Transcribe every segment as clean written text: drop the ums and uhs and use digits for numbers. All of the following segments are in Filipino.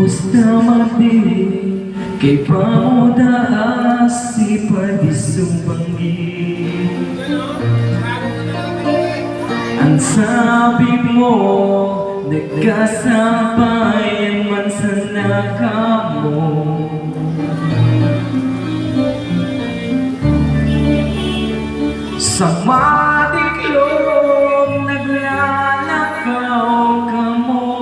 Musta mati kay pamudaas si padisong banggi. Ang sabi mo nagkasabayan man sa nakamo. Sa madiklom naglalakaw ka mo.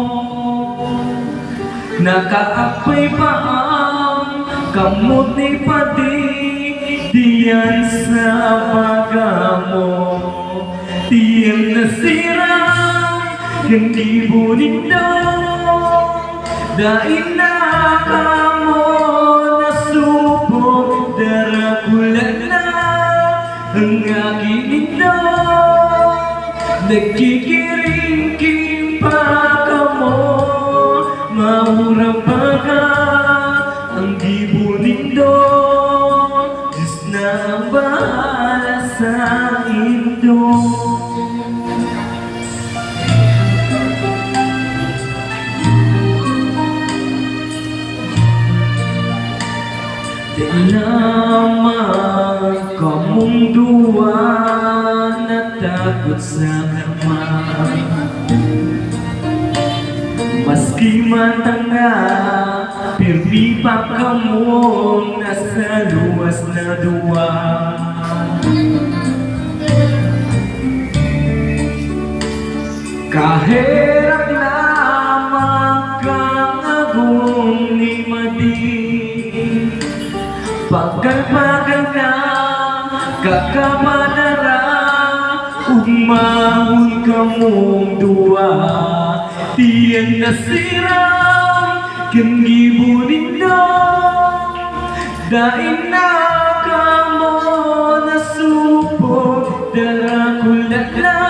Nakaapay pa ang kamot ni pati diyan sa pagamo. Tiyang nasirang hindi bunindong dahil na kamo nasubok daragulan na ang aking indong. Nagkikiringking pa kamo, maurang baga ang gibunindong. Diyos na ang bahala sa indong. Di lamang kamong duwa natakot sa naman. Maski matanga, pirmi pa kamong nasa luwas na duwa. Kahirap lamang kang agong ni Madi. Pagkalpagal na kakamanara, umahon ka mong duwa. Tiyang nasirang kangibunin na dahil na ka mo nasubok darakulat na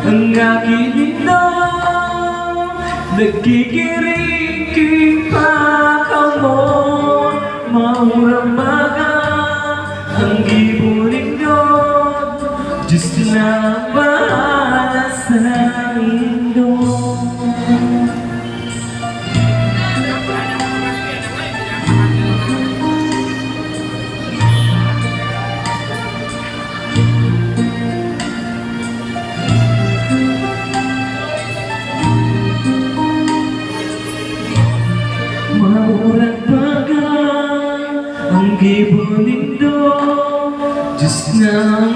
ang aking indong. Nagkikiringking pa ka mo, maurang baga ang gibunin doon. Diyos na bahala sa indong. Maurang baga ang gibunin doon. Diyos na ang